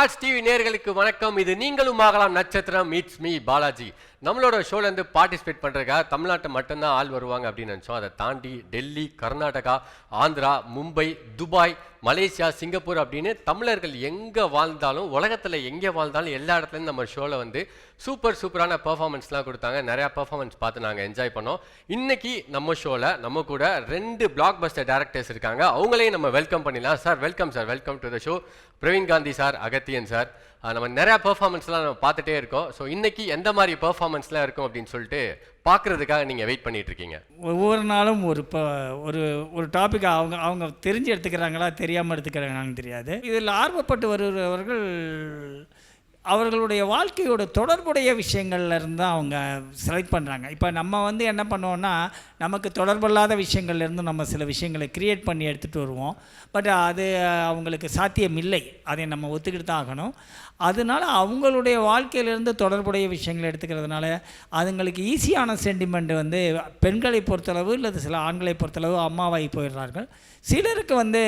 Raj TV நேயர்களுக்கு வணக்கம். இது நீங்களும் ஆகலாம் நட்சத்திரம். It's me Balaji. நம்மளோட ஷோல இருந்து பார்ட்டிசிபேட் பண்றதுக்காக தமிழ்நாட்டை மட்டும்தான் ஆள் வருவாங்க அப்படின்னு நினைச்சோம். அதை தாண்டி Delhi, Karnataka, Andhra, Mumbai, Dubai, Malaysia, Singapore அப்படின்னு தமிழர்கள் எங்கே வாழ்ந்தாலும் உலகத்தில் எங்கே வாழ்ந்தாலும் எல்லா இடத்துலையும் நம்ம ஷோவில் வந்து சூப்பரான பெர்ஃபார்மன்ஸ்லாம் கொடுத்தாங்க. நிறையா பெர்ஃபார்மன்ஸ் பார்த்து நாங்கள் என்ஜாய் பண்ணோம். இன்னைக்கு நம்ம ஷோவில் நம்ம கூட 2 பிளாக் பஸ்டர் டேரக்டர்ஸ் இருக்காங்க. அவங்களையும் நம்ம வெல்கம் பண்ணிடலாம். Sir welcome sir, welcome to the show. Praveen Gandhi sir, Agathiyan sir. நம்ம நிறையா பெர்ஃபார்மன்ஸ்லாம் நம்ம பார்த்துட்டே இருக்கோம். ஸோ இன்னைக்கு எந்த மாதிரி பெர்ஃபார்மன்ஸ்லாம் இருக்கும் அப்படின்னு சொல்லிட்டு பார்க்குறதுக்காக நீங்கள் வெயிட் பண்ணிட்டு இருக்கீங்க. ஒவ்வொரு நாளும் ஒரு டாபிக் அவங்க தெரிஞ்சு எடுத்துக்கிறாங்களா தெரியாமல் எடுத்துக்கிறாங்களான்னு தெரியாது. இதில் ஆர்வப்பட்டு வருகிறவர்கள் அவர்களுடைய வாழ்க்கையோட தொடர்புடைய விஷயங்கள்ல இருந்து அவங்க செலக்ட் பண்ணுறாங்க. இப்போ நம்ம வந்து என்ன பண்ணுவோன்னா, நமக்கு தொடர்பில்லாத விஷயங்கள்லேருந்து நம்ம சில விஷயங்களை க்ரியேட் பண்ணி எடுத்துகிட்டு வருவோம். பட் அது அவங்களுக்கு சாத்தியம் இல்லை, அதை நம்ம ஒத்துக்கிட்டு தான் ஆகணும். அதனால அவங்களுடைய வாழ்க்கையிலேருந்து தொடர்புடைய விஷயங்களை எடுத்துக்கிறதுனால அதுங்களுக்கு ஈஸியான சென்டிமெண்ட் வந்து பெண்களை பொறுத்தளவு இல்லை சில ஆண்களை பொறுத்தளவு அம்மாவாகி போயிடுறார்கள். சிலருக்கு வந்து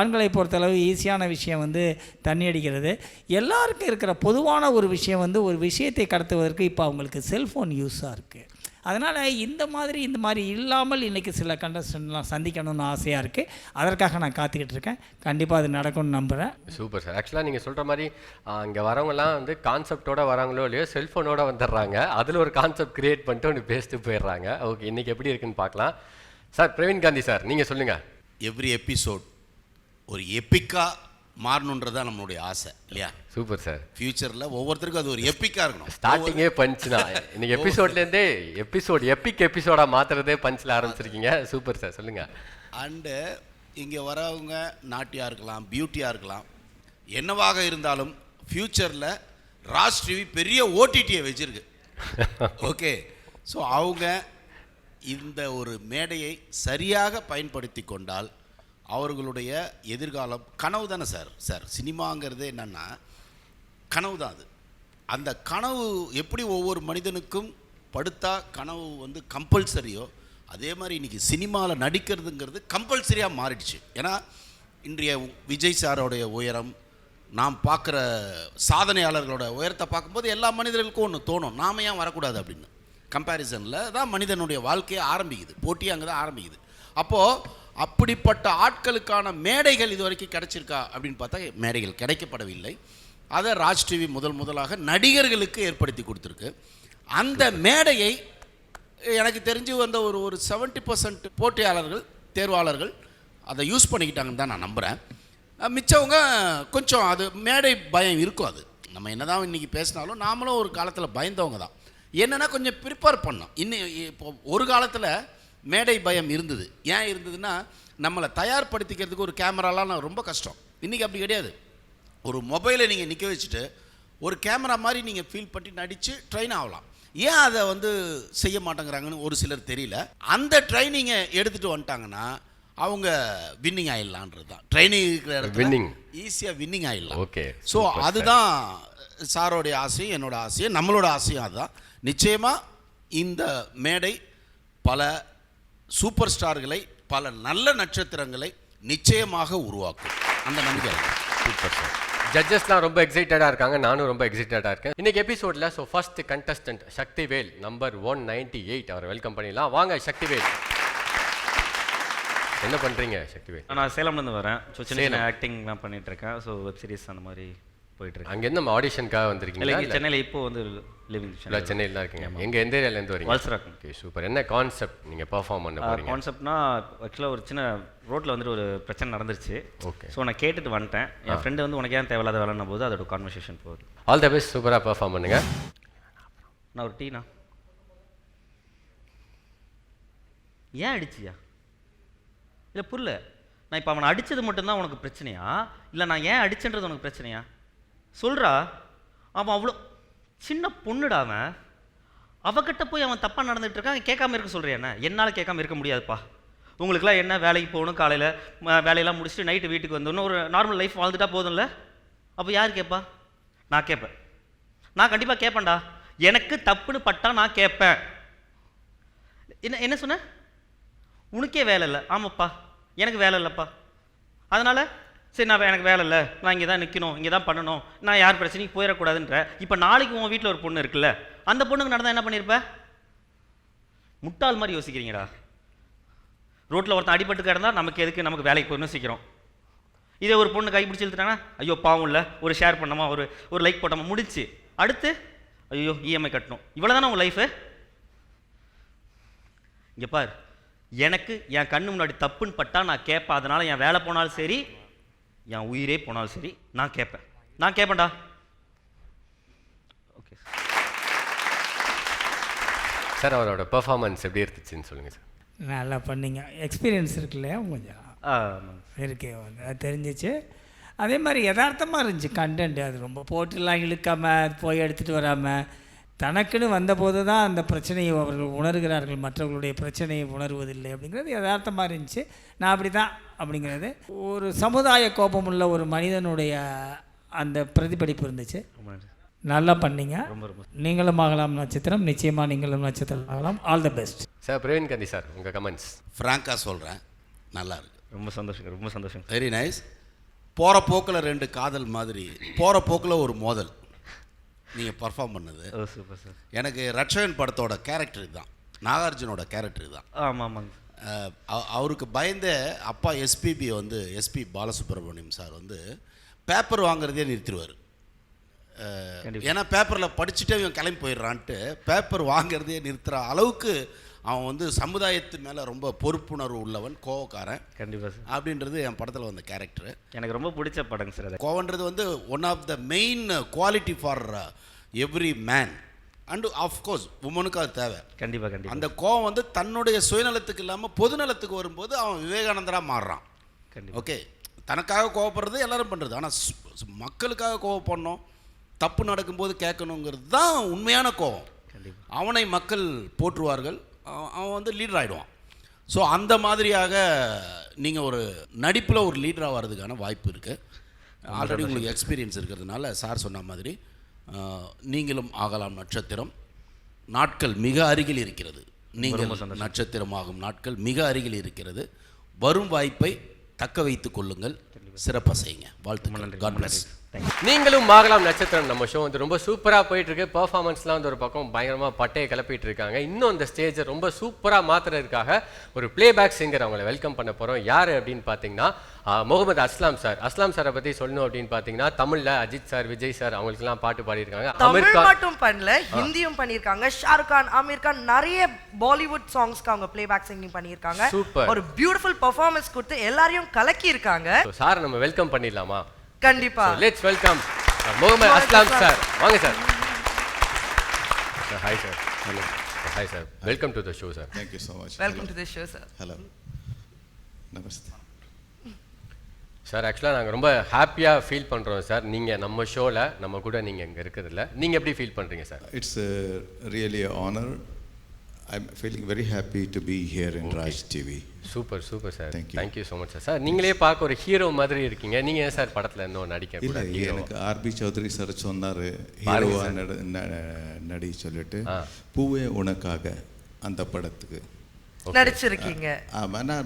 ஆண்களை பொறுத்தளவு ஈஸியான விஷயம் வந்து தண்ணி அடிக்கிறது. எல்லாருக்கும் இருக்கிற பொதுவான ஒரு விஷயம் வந்து ஒரு விஷயத்தை கடத்துவதற்கு இப்போ அவங்களுக்கு செல்ஃபோன் யூஸாக இருக்குது. அதனால் இந்த மாதிரி இல்லாமல் இன்றைக்கி சில கண்டஸ்டன்ட்லாம் சந்திக்கணும்னு ஆசையாக இருக்குது. அதற்காக நான் காத்துக்கிட்டு இருக்கேன். கண்டிப்பாக அது நடக்கும்னு நம்புகிறேன். Super sir. ஆக்சுவலாக நீங்கள் சொல்கிற மாதிரி இங்கே வரவங்கலாம் வந்து கான்செப்டோட வராங்களோ இல்லையோ செல்ஃபோனோட வந்துடுறாங்க. அதில் ஒரு கான்செப்ட் க்ரியேட் பண்ணிட்டு ஒன்று பேசிட்டு போயிடுறாங்க. ஓகே, இன்றைக்கி எப்படி இருக்குன்னு பார்க்கலாம். சார் பிரவீன் காந்தி சார், நீங்கள் சொல்லுங்கள். எவ்ரி எபிசோட் ஒரு எப்பிக்காக மாறணுன்றதான் நம்மளுடைய ஆசை இல்லையா? Super sir. ஃபியூச்சரில் ஒவ்வொருத்தருக்கும் அது ஒரு எப்பிக்காக இருக்கணும். ஸ்டார்டிங்கே பஞ்சுனா இன்னைக்கு எபிசோட்லேருந்தே எபிசோடாக மாற்றுறதே பஞ்சில் ஆரம்பிச்சிருக்கீங்க. சூப்பர் சார், சொல்லுங்கள். அண்டு இங்கே வரவங்க நாட்டியாக இருக்கலாம், பியூட்டியாக இருக்கலாம், என்னவாக இருந்தாலும் ஃப்யூச்சரில் ராஜ் டிவி பெரிய ஓடிடியை வச்சுருக்கு. ஓகே, ஸோ அவங்க இந்த ஒரு மேடையை சரியாக பயன்படுத்தி கொண்டால் அவர்களுடைய எதிர்காலம் கனவு தானே சார். சினிமாங்கிறது என்னென்னா கனவு தான். அது அந்த கனவு எப்படி ஒவ்வொரு மனிதனுக்கும் படுத்தா கனவு வந்து கம்பல்சரியோ, அதே மாதிரி இன்றைக்கி சினிமாவில் நடிக்கிறதுங்கிறது கம்பல்சரியாக மாறிடுச்சு. ஏன்னா இன்றைய விஜய் சாரோடைய உயரம், நாம் பார்க்குற சாதனையாளர்களோட உயரத்தை பார்க்கும்போது எல்லா மனிதர்களுக்கும் ஒன்று தோணும், நாம் ஏன் வரக்கூடாது அப்படின்னு. கம்பேரிசனில் தான் மனிதனுடைய வாழ்க்கையை ஆரம்பிக்குது, போட்டியே அங்கே தான் ஆரம்பிக்குது. அப்போது அப்படிப்பட்ட ஆட்களுக்கான மேடைகள் இது வரைக்கும் கிடைச்சிருக்கா அப்படின்னு பார்த்தா மேடைகள் கிடைக்கப்படவில்லை. அதை ராஜ் டிவி முதலாக நடிகர்களுக்கு ஏற்படுத்தி கொடுத்துருக்கு. அந்த மேடையை எனக்கு தெரிஞ்சு வந்த ஒரு 70% போட்டியாளர்கள், தேர்வாளர்கள் அதை யூஸ் பண்ணிக்கிட்டாங்கன்னு தான் நான் நம்புகிறேன். மிச்சவங்க கொஞ்சம் அது மேடை பயம் இருக்கும். அது நம்ம என்ன தான் இன்றைக்கி பேசினாலும் நாமளும் ஒரு காலத்தில் பயந்தவங்க தான். என்னென்னா கொஞ்சம் ப்ரிப்பேர் பண்ணோம். இன்னும் இப்போ ஒரு காலத்தில் மேடை பயம் இருந்தது. ஏன் இருந்ததுன்னா, நம்மளை தயார்படுத்திக்கிறதுக்கு ஒரு கேமராலாம் ரொம்ப கஷ்டம். இன்றைக்கி அப்படி கிடையாது. ஒரு மொபைலை நீங்கள் நிற்க வச்சுட்டு ஒரு கேமரா மாதிரி நீங்கள் ஃபீல் பண்ணி நடித்து ட்ரெயின் ஆகலாம். ஏன் அதை வந்து செய்ய மாட்டேங்கிறாங்கன்னு ஒரு சிலர் தெரியல. அந்த ட்ரைனிங்கை எடுத்துகிட்டு வந்துட்டாங்கன்னா அவங்க வின்னிங் ஆகிடலான்றது தான். ட்ரைனிங் இருக்கிற இடத்துல ஈஸியாக வின்னிங் ஆகிடலாம். ஓகே, ஸோ அதுதான் சாரோடைய ஆசையும் என்னோட ஆசையும் நம்மளோட ஆசையும். அதுதான் நிச்சயமாக இந்த மேடை பல சூப்பர் ஸ்டார்களை, பல நல்ல நட்சத்திரங்களை நிச்சயமாக உருவாக்கும். அந்த நம்பிக்கை. Super sir. ஜட்ஜஸ்லாம் ரொம்ப எக்ஸைட்டடாக இருக்காங்க, நானும் ரொம்ப எக்ஸைட்டடாக இருக்கேன். இன்னைக்கு எபிசோடில் so first contestant Sakthivel number 198 அவரை வெல்கம் பண்ணிடலாம். வாங்க சக்திவேல். என்ன பண்ணுறீங்க சக்திவேல்? நான் சேலம்லேருந்து வரேன். ஸோ சின்ன ஆக்டிங்லாம் பண்ணிட்டு இருக்கேன். ஸோ வெப் சீரிஸ் அந்த மாதிரி போயிட்டு இருக்கேன். அங்கேருந்து நம்ம ஆடிஷனுக்காக வந்திருக்கீங்களா? சென்னையில் இப்போ வந்து லிவிங் சென்னையில் தான் இருக்கீங்க. எங்கள் எந்த ஏரியாலேருந்து வரீங்க? வல்சராக்கம். Okay, super. என்ன கான்செப்ட் நீங்கள் பெர்ஃபார்ம் பண்ண போறீங்க? கான்செப்ட்னா ஆக்சுவலாக ஒரு சின்ன ரோட்டில் வந்துட்டு ஒரு பிரச்சனை நடந்துருச்சு. ஓகே, ஸோ நான் கேட்டுட்டு வந்துட்டேன். என் ஃப்ரெண்டு வந்து உனக்கு ஏன் தேவையில்லாத வேலைன்னும் போது அதோட கான்வர்சேஷன் போகுது. ஆல் த பெஸ்ட், சூப்பராக பெர்ஃபார்ம் பண்ணுங்க. நான் ஒரு டீனா ஏன் அடிச்சியா? இல்லை புரியல. நான் இப்போ அவனை அடித்தது மட்டும்தான் உனக்கு பிரச்சனையா, இல்லை நான் ஏன் அடிச்சன்றது உனக்கு பிரச்சனையா? சொல்கிறா. அவன் அவ்வளோ சின்ன பொண்ணுடாவன், அவகிட்ட போய் அவன் தப்பாக நடந்துகிட்டு இருக்கான். கேட்காம இருக்க சொல்கிறேன். என்ன என்னால் கேட்காம இருக்க முடியாதுப்பா. உங்களுக்குலாம் என்ன, வேலைக்கு போகணும், காலையில் வேலையெல்லாம் முடிச்சுட்டு நைட்டு வீட்டுக்கு வந்தோன்னு ஒரு நார்மல் லைஃப் வாழ்ந்துட்டா போதும்ல. அப்போ யார் கேட்பா? நான் கேட்பேன். நான் கண்டிப்பாக கேட்பேன்டா. எனக்கு தப்புன்னு பட்டா நான் கேட்பேன். என்ன சொன்ன? உனக்கே வேலை இல்லை. ஆமாப்பா, எனக்கு வேலை இல்லைப்பா. அதனால் சரி நான் எனக்கு வேலை இல்லை, நான் இங்கே தான் நிற்கணும், இங்கே தான் பண்ணணும், நான் யார் பிரச்சனைக்கு போயிடக்கூடாதுன்ற. இப்போ நாளைக்கு உன் வீட்டில் ஒரு பொண்ணு இருக்குல்ல, அந்த பொண்ணுக்கு நடந்தால் என்ன பண்ணியிருப்ப? முட்டாள் மாதிரி யோசிக்கிறீங்கடா. ரோட்டில் ஒருத்தன் அடிபட்டு கிடந்தா நமக்கு எதுக்கு, நமக்கு வேலைக்கு போகணும்னு சீக்கிரம். இதே ஒரு பொண்ணு கை பிடிச்சி இழுத்துட்டாங்கன்னா ஐயோ பாவம் இல்லை, ஒரு ஷேர் பண்ணாமா, ஒரு லைக் போட்டாமா, முடிச்சு. அடுத்து ஐயோ இஎம்ஐ கட்டணும். இவ்வளோ தானே உங்கள் லைஃபு? இங்கே பார், எனக்கு என் கண்ணு முன்னாடி தப்புன்னு பட்டா நான் கேட்பேன். அதனால் என் வேலை போனாலும் சரி, என் உயிரே போனாலும் சரி, நான் கேட்பேன்டா. ஓகே சார், அவரோட பெர்ஃபார்மன்ஸ் எப்படி இருந்துச்சுன்னு சொல்லுங்கள் சார். நல்லா பண்ணீங்க. எக்ஸ்பீரியன்ஸ் இருக்குல்லையா கொஞ்சம் ஆமாம் இருக்கே, அது தெரிஞ்சிச்சு. அதே மாதிரி யதார்த்தமாக இருந்துச்சு கண்டென்ட். அது ரொம்ப போட்டுலாம் இழுக்காமல் போய் எடுத்துகிட்டு வராமல் தனக்குன்னு வந்தபோது தான் அந்த பிரச்சனையை அவர்கள் உணர்கிறார்கள், மற்றவர்களுடைய பிரச்சனையை உணர்வதில்லை அப்படிங்கிறது யதார்த்தமாக இருந்துச்சு. நான் அப்படி தான் அப்படிங்கிறது ஒரு சமுதாய கோபமுள்ள ஒரு மனிதனுடைய அந்த பிரதிபலிப்பு இருந்துச்சு. நல்லா பண்ணீங்க. நீங்களும் ஆகலாம் நட்சத்திரம், நிச்சயமாக நீங்களும் நட்சத்திரம் ஆகலாம். All the best sir. Praveen Gandhi sir, உங்கள் கமெண்ட்ஸ். ஃப்ராங்காக சொல்கிறேன், நல்லா இருக்கு. ரொம்ப சந்தோஷம். Very nice. போகிற போக்கில் 2 காதல் மாதிரி, போகிற போக்கில் ஒரு மோதல் நீங்கள் பர்ஃபார்ம் பண்ணது. Super sir. எனக்கு ரட்சகன் படத்தோட கேரக்டர் தான், நாகார்ஜுனோட கேரக்டர் தான். ஆமாங்க. அவருக்கு பயந்த அப்பா எஸ்பிபி வந்து எஸ்பி பாலசுப்ரமணியம் சார் வந்து பேப்பர் வாங்குறதே நிறுத்திடுவார். ஏன்னா பேப்பரில் படிச்சுட்டே இவன் கிளம்பி போயிடுறான்ட்டு பேப்பர் வாங்கிறதே நிறுத்துகிற அளவுக்கு அவன் வந்து சமுதாயத்து மேலே ரொம்ப பொறுப்புணர்வு உள்ளவன், கோவக்காரன். கண்டிப்பாக சார். அப்படின்றது என் படத்தில் வந்த கேரக்டர். எனக்கு ரொம்ப பிடிச்ச படங்க சார் அது. கோவன்றது வந்து one of the main quality for every man and of course உமனுக்கு அது தேவை. கண்டிப்பாக. அந்த கோவம் வந்து தன்னுடைய சுயநலத்துக்கு இல்லாமல் பொதுநலத்துக்கு வரும்போது அவன் விவேகானந்தராக மாறுறான். ஓகே, தனக்காக கோவப்படுறது எல்லாரும் பண்ணுறது, ஆனால் மக்களுக்காக கோவப்படணும், தப்பு நடக்கும்போது கேட்கணுங்கிறது தான் உண்மையான கோவம். அவனை மக்கள் போற்றுவார்கள், அவன் வந்து லீடர் ஆகிடுவான். ஸோ அந்த மாதிரியாக நீங்கள் ஒரு நடிப்பில் ஒரு லீடராக வர்றதுக்கான வாய்ப்பு இருக்குது. ஆல்ரெடி உங்களுக்கு எக்ஸ்பீரியன்ஸ் இருக்கிறதுனால சார் சொன்ன மாதிரி நீங்களும் ஆகலாம் நட்சத்திரம். நாட்கள் மிக அருகில் இருக்கிறது. நீங்கள் நட்சத்திரமாகும் நாட்கள் மிக அருகில் இருக்கிறது. வரும் வாய்ப்பை தக்க வைத்துக் கொள்ளுங்கள், சிறப்பாக செய்யுங்க. வாழ்த்துக்கள். God bless. நீங்களும் ஆகலாம் நட்சத்திரம் நம்ம ஷோ வந்து ரொம்ப சூப்பராக போயிட்டு இருக்கு. பெர்ஃபார்மன்ஸ்லாம் வந்து ஒரு பக்கம் பயங்கரமாக பட்டையை கிளப்பிட்டு இருக்காங்க. இன்னும் அந்த ஸ்டேஜை ரொம்ப சூப்பராக மாற்றுறதுக்காக ஒரு பிளேபேக் சிங்கர் அவங்களை வெல்கம் பண்ண போகிறோம். யார் அப்படின்னு பார்த்தீங்கன்னா முகமது அஸ்லாம் சார். அஸ்லாம் சாரை பற்றி சொல்லணும் அப்படின்னு பார்த்தீங்கன்னா தமிழில் அஜித் சார், விஜய் சார் அவங்களுக்குலாம் பாட்டு பாடியிருக்காங்க. தமிழ் மட்டும் பண்ணல, ஹிந்தியும் பண்ணியிருக்காங்க. ஷாருக் கான், ஆமீர் கான், நிறைய பாலிவுட் சாங்ஸ்க்கு அவங்க பிளேபேக் சிங்கிங் பண்ணியிருக்காங்க. சூப்பர். ஒரு பியூட்டிஃபுல் பெர்ஃபார்மன்ஸ் கொடுத்து எல்லாரையும் கலக்கி இருக்காங்க. சார் நம்ம வெல்கம் பண்ணிடலாமா? கண்டிப்பா. லெட்ஸ் வெல்கம் முகமது அஸ்லாம் சார். வாங்க sir. Hi sir. Hello. Hi sir. Welcome to the show sir. Thank you so much. Welcome to the show sir. Hello. Namaste. Sir, ஆக்சுவலாக நாங்கள் ரொம்ப ஹாப்பியாக ஃபீல் பண்ணுறோம் சார். நீங்கள் நம்ம ஷோவில் நம்ம கூட நீங்கள் இங்கே இருக்கிறதில்ல. நீங்கள் எப்படி ஃபீல் பண்ணுறீங்க sir? It's really an honor. I'm feeling very happy to be here in Raj TV. Super super sir. Thank you. Thank you so much sir. Sir, நீங்களே பார்க்க ஒரு ஹீரோ மாதிரி இருக்கீங்க. நீங்கள் ஏன் சார் படத்தில் இன்னும் நடிக்க இல்லை, எனக்கு ஆர்பி சௌத்ரி சார் சொன்னார் ஹீரோவா நடி சொல்லிட்டு பூவே உனக்காக அந்த படத்துக்கு நடிச்சிருக்கீங்க.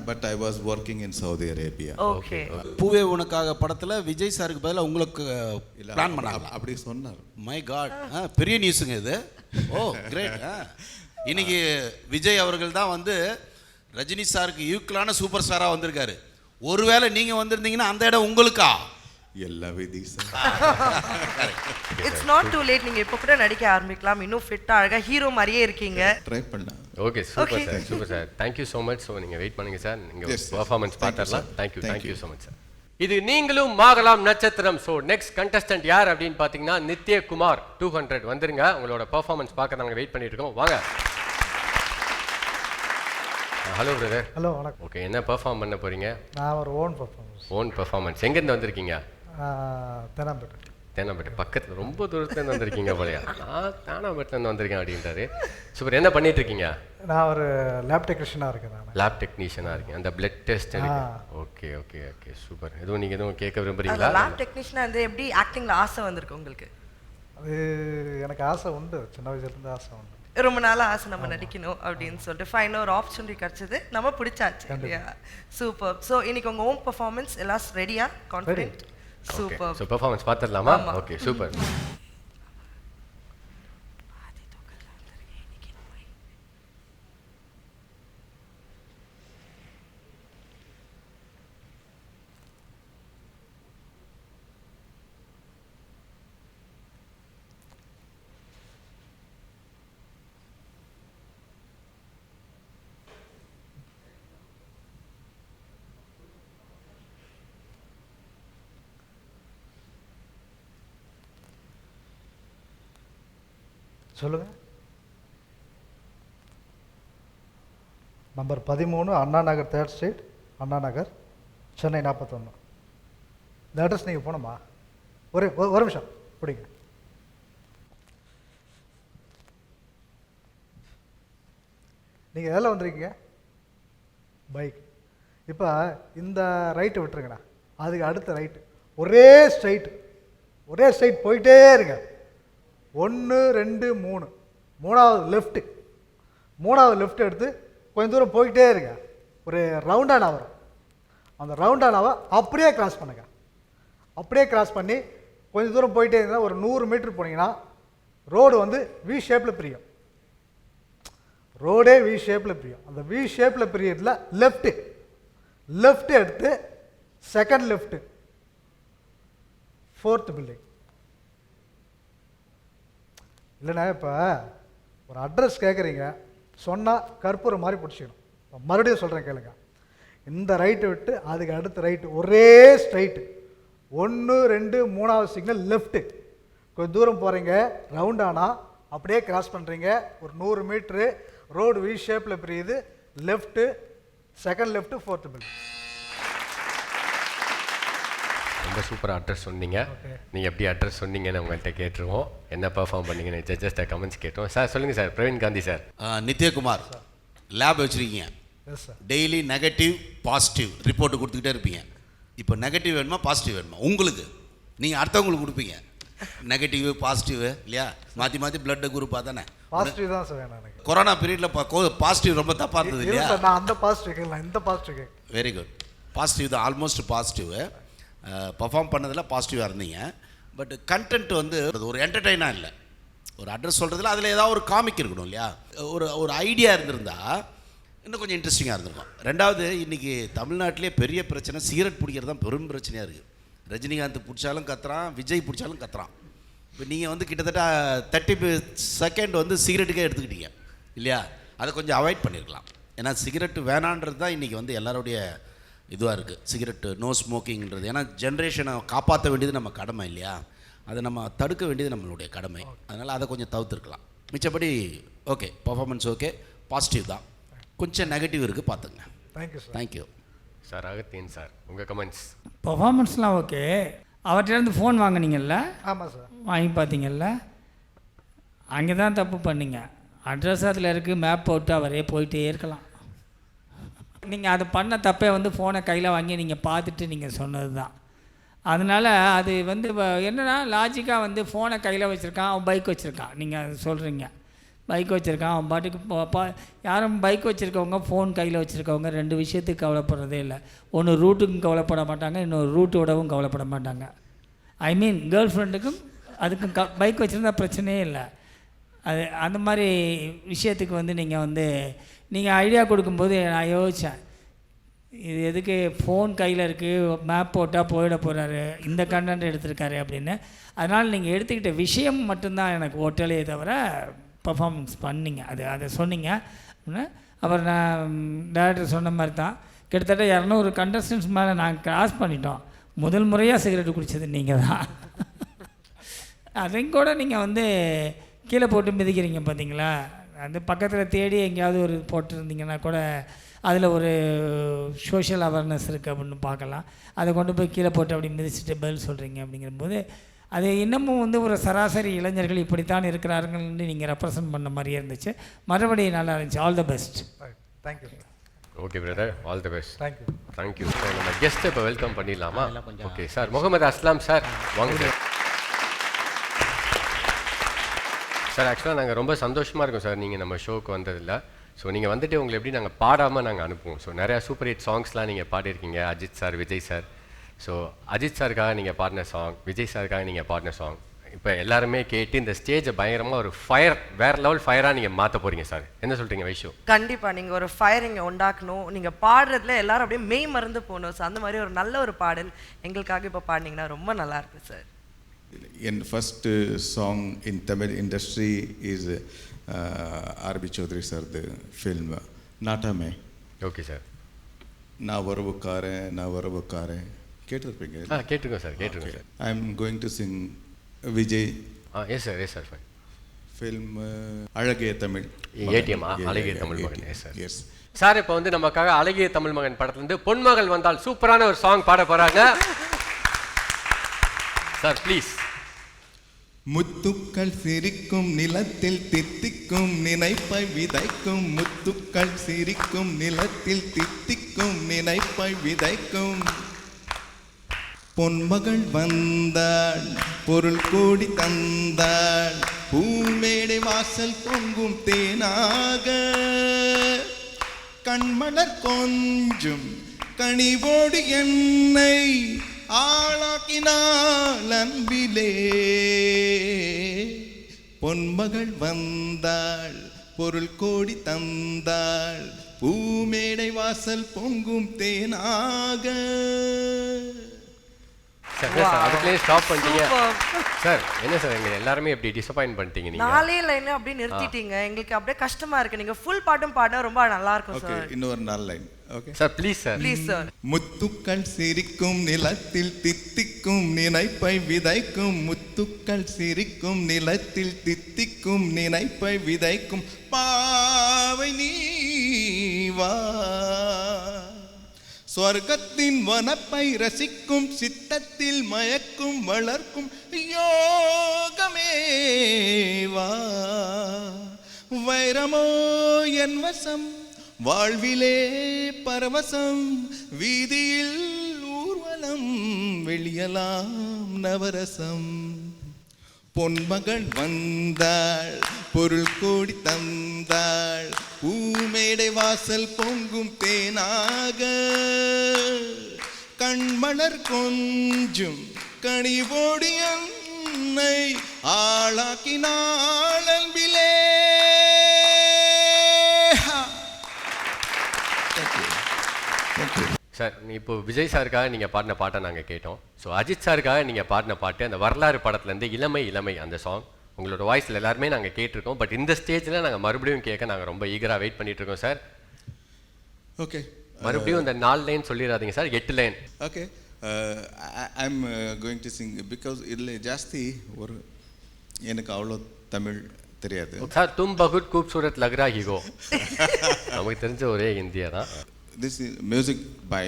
But I was working in Saudi Arabia. Okay. Poove Unakkaga படத்தில் விஜய் சாருக்கு பதிலாக உங்களுக்கு பிளான் பண்ணாங்க. அப்படி சொன்னார். மை காட், பெரிய நியூஸுங்க இது. ஓ கிரேட். இன்னைக்கு விஜய் அவர்கள் தான் வந்து ரஜினி சாருக்கு ஈக்குவலான சூப்பர் ஸ்டாராக வந்திருக்காரு. ஒருவேளை நீங்கள் வந்திருந்தீங்கன்னா அந்த இடம் உங்களுக்கா? எல்லா விதி sir. It's not too late. நீங்கள் இப்போ கூட நடிக்க ஆரம்பிக்கலாம். இன்னும் ஃபிட்டாக அழகாக ஹீரோ மாதிரியே இருக்கீங்க. ட்ரை பண்ணலாம். Okay, super sir. Super sir. Thank you so much. So நீங்கள் வெயிட் பண்ணுங்கள் சார். நீங்கள் பர்ஃபார்மன்ஸ் பார்த்துடலாம். Thank you so much sir. இது நீங்களும் ஆகலாம் நட்சத்திரம். ஸோ நெக்ஸ்ட் கண்டஸ்டன்ட் யார் அப்படின்னு பார்த்தீங்கன்னா நித்யகுமார் 200 வந்துருங்க. உங்களோட பர்ஃபார்மன்ஸ் பார்க்க நாங்கள் வெயிட் பண்ணிட்டு இருக்கோம். வாங்க. Hello brother. ஹலோ, வணக்கம். ஓகே, என்ன பெர்ஃபார்ம் பண்ண போறீங்க? நான் ஒரு ஓன் பெர்ஃபார்மன்ஸ். எங்கேருந்து வந்திருக்கீங்க? தேனாம்பேட்டை பக்கத்தில், ரொம்ப தூரத்துலேருந்து வந்திருக்கீங்க போலையா? தேனாம்பேட்டிலேருந்து வந்திருக்கேன் அப்படின்றாரு. சூப்பர். என்ன பண்ணிட்டு இருக்கீங்க? நான் ஒரு லேப் டெக்னீஷியனாக இருக்கேன். லேப் டெக்னீஷியனாக இருக்கேன். அந்த பிளட் டெஸ்ட் இருக்கு. Okay okay okay, super. நீங்கள் எதுவும் கேட்க விரும்புறீங்களா? லேப் டெக்னீஷியனாக வந்து எப்படி ஆக்டிங்கில் ஆசை வந்திருக்கு உங்களுக்கு? அது எனக்கு ஆசை உண்டு, சின்ன வயசுலேருந்து ஆசை உண்டு. ரொம்ப நாள் ஆசை நம்ம நடிக்கணும் அப்படின்னு சொல்லிட்டு ஃபைனல் ஒரு ஆப்பர்ச்சுனிட்டி கிடச்சிது, நம்ம பிடிச்சாச்சு இல்லையா? சூப்பர். ஸோ இன்னைக்கு உங்கள் ஓன் பர்ஃபார்மன்ஸ் எல்லாம் ரெடியா? கான்ஃபிடென்ட்? சூப்பர். ஸோ பெர்ஃபார்மன்ஸ் பார்த்துடலாமா? Okay, super. சொல்லுங்க. Number 13 Anna Nagar 3rd street, Anna Nagar, Chennai 41. இந்த அட்ரஸ் நீங்கள் போகணுமா? ஒரு நிமிஷம் பிடிங்க. நீங்கள் எதில் வந்திருக்கீங்க? பைக். இப்போ இந்த ரைட்டு விட்டுருங்கண்ணா, அதுக்கு அடுத்த ரைட்டு ஒரே ஸ்ட்ரைட் போயிட்டே இருங்க. 1 2 3, மூணாவது லெஃப்ட் எடுத்து கொஞ்சம் தூரம் போயிட்டே இருங்க. ஒரு ரவுண்டானா வரும், அந்த ரவுண்டானாவை அப்படியே கிராஸ் பண்ணுங்க. அப்படியே கிராஸ் பண்ணி கொஞ்சம் தூரம் போயிட்டே இருந்தால் ஒரு 100 மீட்டர் போனீங்கன்னா ரோடு வந்து வி ஷேப்பில் பிரியும். ரோடே வி ஷேப்பில் பிரியும். அந்த வி ஷேப்பில் பிரியறதுல லெஃப்ட் எடுத்து செகண்ட் லெஃப்ட், 4th பில்டிங். இல்லைண்ணா, இப்போ ஒரு அட்ரஸ் கேட்குறீங்க, சொன்னால் கற்பூரம் மாதிரி பிடிச்சிக்கணும். மறுபடியும் சொல்கிறேன் கேளுங்க. இந்த ரைட்டு விட்டு அதுக்கு அடுத்த ரைட்டு ஒரே ஸ்ட்ரைட்டு, 1 2 3வது சிக்னல் லெஃப்ட்டு. கொஞ்சம் தூரம் போகிறீங்க, ரவுண்டானா அப்படியே கிராஸ் பண்ணுறீங்க. ஒரு 100 மீட்ரு ரோடு வி ஷேப்பில் பிரியுது. Left, second left, 4th building. ரொம்ப சூப்பராக அட்ரஸ் சொன்னீங்க. நீங்கள் எப்படி அட்ரஸ் சொன்னீங்கன்னு உங்கள்கிட்ட கேட்டுருவோம். என்ன பெர்ஃபார்ம் பண்ணீங்கன்னு ஜட்ஜஸ்ட கமெண்ட்ஸ் கேட்டோம். சார் சொல்லுங்கள் sir. Praveen Gandhi sir. Nithyakumar lab வச்சுருக்கீங்க. Yes sir. Daily negative positive report கொடுத்துக்கிட்டே இருப்பீங்க. இப்போ நெகட்டிவ் வேணுமா பாசிட்டிவ் வேணுமா? உங்களுக்கு நீங்கள் அடுத்தவங்களுக்கு கொடுப்பீங்க. நெகட்டிவ் பாசிட்டிவ் இல்லையா? மாற்றி பிளட் குரூப்பாக தானே? பாசிட்டிவ் தான் சார் வேணும் எனக்கு. கொரோனா பீரியடில் பாசிட்டிவ் ரொம்ப தப்பாக இருந்தது இல்லையா? சார் நான் அந்த பாசிட்டிவ் கேட்கலாம், இந்த பாசிட்டிவ் கேட்க. Very good. பாசிட்டிவ் தான், ஆல்மோஸ்ட் பாசிட்டிவ். பர்ஃபார்ம் பண்ணதில் பாசிட்டிவாக இருந்தீங்க. பட் கண்டென்ட் வந்து ஒரு என்டர்டெயினாக இல்லை. ஒரு அட்ரஸ் சொல்கிறதுல அதில் ஏதாவது ஒரு காமிக் இருக்கணும் இல்லையா? ஒரு ஐடியா இருந்திருந்தா இன்னும் கொஞ்சம் இன்ட்ரெஸ்டிங்காக இருந்திருக்கும். ரெண்டாவது, இன்றைக்கி தமிழ்நாட்டிலே பெரிய பிரச்சனை சிகரெட் பிடிக்கிறது தான் பெரும் பிரச்சனையாக இருக்குது. ரஜினிகாந்த் பிடிச்சாலும் கத்துறான், விஜய் பிடிச்சாலும் கத்துறான். இப்போ நீங்கள் வந்து கிட்டத்தட்ட 30 செகண்ட் வந்து சிகரெட்டுக்கே எடுத்துக்கிட்டீங்க இல்லையா? அதை கொஞ்சம் அவாய்ட் பண்ணியிருக்கலாம். ஏன்னா சிகரெட்டு வேணான்றது தான் இன்றைக்கி வந்து எல்லாருடைய இதுவாக இருக்குது. சிகரெட்டு நோ ஸ்மோக்கிங்கிறது. ஏன்னா ஜென்ரேஷனை காப்பாற்ற வேண்டியது நம்ம கடமை இல்லையா? அதை நம்ம தடுக்க வேண்டியது நம்மளுடைய கடமை. அதனால் அதை கொஞ்சம் தவிர்த்துருக்கலாம். மிச்சப்படி ஓகே, பர்ஃபார்மன்ஸ் ஓகே, பாசிட்டிவ் தான். கொஞ்சம் நெகட்டிவ் இருக்குது, பார்த்துங்க. Thank you sir. Thank you sir. Agathiyan sir, உங்கள் கமெண்ட்ஸ். பர்ஃபார்மன்ஸ்லாம் ஓகே. அவர்கிட்டருந்து ஃபோன் வாங்கினீங்கல்ல? ஆமாம் சார். வாங்கி பார்த்தீங்கல்ல? அங்கே தான் தப்பு பண்ணீங்க. அட்ரஸ் அதில் இருக்குது, மேப் போட்டு அவரே போயிட்டே இருக்கலாம். நீங்கள் அது பண்ண தப்பே வந்து ஃபோனை கையில் வாங்கி நீங்கள் பார்த்துட்டு நீங்கள் சொன்னது தான். அதனால் அது வந்து என்னென்னா லாஜிக்காக வந்து ஃபோனை கையில் வச்சுருக்கான், அவன் பைக் வச்சுருக்கான். நீங்கள் அது சொல்கிறீங்க, பைக் வச்சுருக்கான் அவன் பாட்டுக்கு. யாரும் பைக் வச்சுருக்கவங்க ஃபோன் கையில் வச்சுருக்கவங்க 2 விஷயத்துக்கு கவலைப்படுறதே இல்லை. ஒன்று ரூட்டுக்கும் கவலைப்பட மாட்டாங்க, இன்னொரு ரூட்டோடவும் கவலைப்பட மாட்டாங்க. ஐ மீன் கேர்ள் ஃப்ரெண்டுக்கும் அதுக்கும் பைக் வச்சுருந்தா பிரச்சனையே இல்லை. அது அந்த மாதிரி விஷயத்துக்கு வந்து நீங்கள் ஐடியா கொடுக்கும்போது நான் யோசித்தேன், இது எதுக்கு ஃபோன் கையில் இருக்குது, மேப் போட்டால் போயிட போகிறாரு, இந்த கண்டென்ட் எடுத்திருக்காரு அப்படின்னு. அதனால் நீங்கள் எடுத்துக்கிட்ட விஷயம் மட்டும்தான் எனக்கு ஓட்டலையே தவிர பர்ஃபார்மன்ஸ் பண்ணிங்க, அதை சொன்னீங்க. அப்புறம் நான் டேரக்டர் சொன்ன மாதிரி தான் கிட்டத்தட்ட 200 கண்டஸ்டன்ஸ் மேலே நாங்கள் கிராஸ் பண்ணிட்டோம். முதல் முறையாக சிகரெட்டு குடித்தது நீங்கள் தான். அதையும் கூட நீங்கள் வந்து கீழே போட்டு மிதிக்கிறீங்க பார்த்தீங்களா? அந்த பக்கத்தில் தேடி எங்கேயாவது ஒரு போட்டிருந்தீங்கன்னா கூட அதில் ஒரு சோஷியல் அவேர்னஸ் இருக்குது அப்படின்னு பார்க்கலாம். அதை கொண்டு போய் கீழே போட்டு அப்படி மிதிச்சுட்டு பதில் சொல்கிறீங்க. அப்படிங்கிறபோது அது இன்னமும் வந்து ஒரு சராசரி இளைஞர்கள் இப்படித்தான் இருக்கிறார்கள்னு நீங்கள் ரெப்ரசன்ட் பண்ண மாதிரியே இருந்துச்சு. மறுபடியும் நல்லா இருந்துச்சு. All the best. Thank you sir. Okay brother, all the best. Thank you. Thank you. நம்ம கெஸ்ட்டை இப்போ வெல்கம் பண்ணிடலாமா? Okay sir. முகமது அஸ்லாம் சார், வாங்க சார். சார் ஆக்சுவலாக நாங்கள் ரொம்ப சந்தோஷமாக இருக்கோம் சார் நீங்கள் நம்ம ஷோக்கு வந்ததில்ல. ஸோ நீங்கள் வந்துட்டு உங்களை எப்படி நாங்கள் பாடாமல் நாங்கள் அனுப்புவோம். ஸோ நிறையா சூப்பர் ஹிட் சாங்ஸ்லாம் நீங்கள் பாடியிருக்கீங்க, Ajith sir, Vijay sir. So Ajith சாருக்காக நீங்கள் பாடின சாங், விஜய் சாருக்காக நீங்கள் பாடின சாங், இப்போ எல்லாருமே கேட்டு இந்த ஸ்டேஜை பயங்கரமாக ஒரு ஃபயர், வேற லெவல் ஃபயராக நீங்கள் மாற்ற போகிறீங்க சார். என்ன சொல்கிறீங்க வைஷு? கண்டிப்பாக நீங்கள் ஒரு ஃபயர் இங்கே உண்டாக்கணும். நீங்கள் பாடுறதுல எல்லாரும் அப்படியே மெய் மறந்து போகணும். ஸோ அந்த மாதிரி ஒரு நல்ல ஒரு பாடல் எங்களுக்காக இப்போ பாடினீங்கன்னா ரொம்ப நல்லா இருக்கும் sir. In first song in Tamil industry is R.B. Chaudhary sir the film Naatame. Okay sir. நான் வரவுக்காரன் கேட்டிருப்பீங்க. கேட்டிருக்கோம் சார், கேட்டிருக்கோம் sir. I am going to sing Vijay. Yes sir fine. film அழகிய தமிழ் ஏடிஎம் அழகிய தமிழ் மகன். Yes sir. எஸ் சார் இப்போ வந்து நமக்காக அழகிய தமிழ் மகன் படத்துலேருந்து பொன்மகள் வந்தால் சூப்பரான ஒரு சாங் பாட போகிறாங்க சார், ப்ளீஸ். முத்துக்கள் சிரிக்கும் நிலத்தில் தித்திக்கும் நினைப்பை விதைக்கும், முத்துக்கள் சிரிக்கும் நிலத்தில் தித்திக்கும் நினைப்பை விதைக்கும். பொன்மகள் வந்தாள் பொருள் கோடி தந்தாள், பூமேடை வாசல் பொங்கும் தேனாக. கண்மலர் கொஞ்சம் கனிவோடு என்னை ஆளாக்கினாள் அன்பிலே. பொன்மகள் வந்தாள் பொருள் கோடி தந்தாள், பூமேடை வாசல் பொங்கும் தேனாக. சார் அதுக்குள்ளே ஸ்டாப் பண்ணிட்டீங்க சார். என்ன சார் எங்க எல்லாருமே எப்படி டிசப்பாயின்ட் பண்ணிட்டீங்க நீங்க? 4 லைன் அப்படியே நிறுத்திட்டீங்க. எங்களுக்கு அப்படியே கஷ்டமா இருக்கு. நீங்க ஃபுல் பாட்டும் பாடினா ரொம்ப நல்லா இருக்கும் ஓகே, சார். இன்னொரு 4 line. Okay sir please sir. Please sir. முத்துக்கள் சிரிக்கும் நிலத்தில் தித்திக்கும் நினைப்பை விதைக்கும், முத்துக்கள் சிரிக்கும் நிலத்தில் தித்திக்கும் நினைப்பை விதைக்கும். பாவை நீவா ஸ்வர்க்கத்தின் வனப்பை ரசிக்கும், சித்தத்தில் மயக்கும் வளர்க்கும் யோகமேவா. வைரமோ என் வசம் வாழ்விலே பரவசம், வீதியில் ஊர்வலம் வெளியலாம் நவரசம். பொன்மகள் வந்தாள் பொருள் கோடி தந்தாள், பூமேடை வாசல் பொங்கும் தேனாக. கண்மலர் கொஞ்சம் கனிவோடு என்னை ஆளாக்கினாள் அன்பிலே. சார் இப்போ விஜய் சாருக்காக நீங்கள் பாடின பாட்டை நாங்கள் கேட்டோம். ஸோ அஜித் சாருக்காக நீங்கள் பாடின பாட்டு அந்த வரலாறு படத்துலேருந்து இளமை இளமை அந்த சாங் உங்களோட வாய்ஸில் எல்லாருமே நாங்கள் கேட்டிருக்கோம். பட் இந்த ஸ்டேஜில் நாங்கள் மறுபடியும் கேட்க நாங்கள் ரொம்ப ஈகராக வெயிட் பண்ணிட்டு இருக்கோம் சார். ஓகே, மறுபடியும் இந்த 4 லைன் சொல்லிடாதீங்க sir, 8 line. Okay, I am going to Singh because இதில் ஜாஸ்தி ஒரு எனக்கு அவ்வளோ தமிழ் தெரியாது சார். தும் பகுட் கூப்சூரத் லக்ரா ஹிகோ நமக்கு தெரிஞ்ச ஒரே இந்தியா தான். This is music by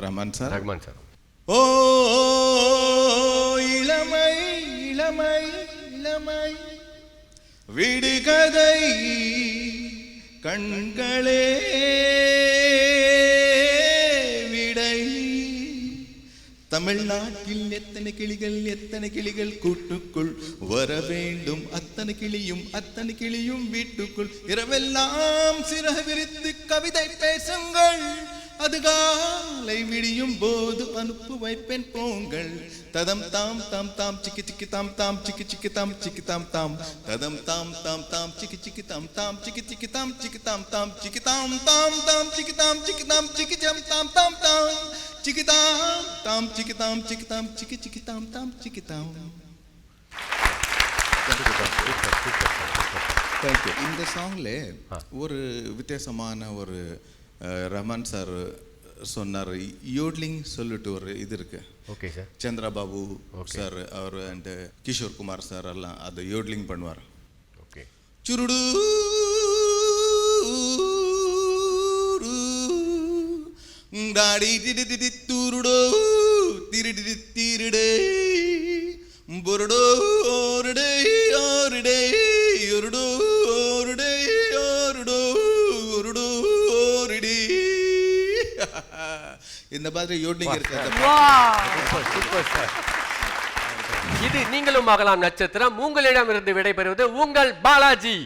Rahman sir. Rahman sir. ஓ இளமை இளமை இளமை விடுகதை கண்களே விடை. தமிழ்நாட்டில் எத்தனை கிளிகள் கூட்டுக்குள் வர வேண்டும், அத்தனை கிளியும் வீட்டுக்குள். இரவெல்லாம் சிறகு விரித்து கவிதை பேசுங்கள், அதுகாலை விடியும் போது அனுப்பு வைப்பேன் போங்கள். ததம் தாம் தாம் தாம் சிக்கி சிக்கி தாம் தாம் சிக்கி சிக்கி தாம் சிக்கி தாம் தாம் ததம் தாம் தாம் தாம் சிக்கி சிக்கி தாம் தாம் சிக்கி சிக்கி தாம் சிக்கி தாம் தாம் சிக்கி தாம் தாம் தாம் சிக்கி தாம் சிக்கி தாம் சிக்கி ஜம் தாம் தாம் தாம் சிக்கி தாம் தாம் சிக்கி தாம் சிக்கி தாம் சிக்கி சிக்கி தாம் தாம் சிக்கி தாம். தேங்க்யூ. இந்த சாங்ல ஒரு வித்தியாசமான ஒரு ரஹ்மான் சார் சொன்னார், யோட்லிங் சொல்லிட்டு ஒரு இது இருக்கு. Okay sir. சந்திரபாபு சார் அவர் அண்ட் கிஷோர் குமார் சார் எல்லாம் அது யோட்லிங் பண்ணுவார். ஓகே. சுருடு டாடி டிடி துருடோ திருடி திருடே புருடோ ஓருடே ஓருடே ஒருடோ ஓருடே ஓருடோ ஒருடோ ஓருடே. இந்த மாதிரி யோட்லிங் இருக்கு. Super sir. இது நீங்களும் ஆகலாம் நட்சத்திரம். உங்களிடமிருந்து விடைபெறுவது உங்கள் பாலாஜி.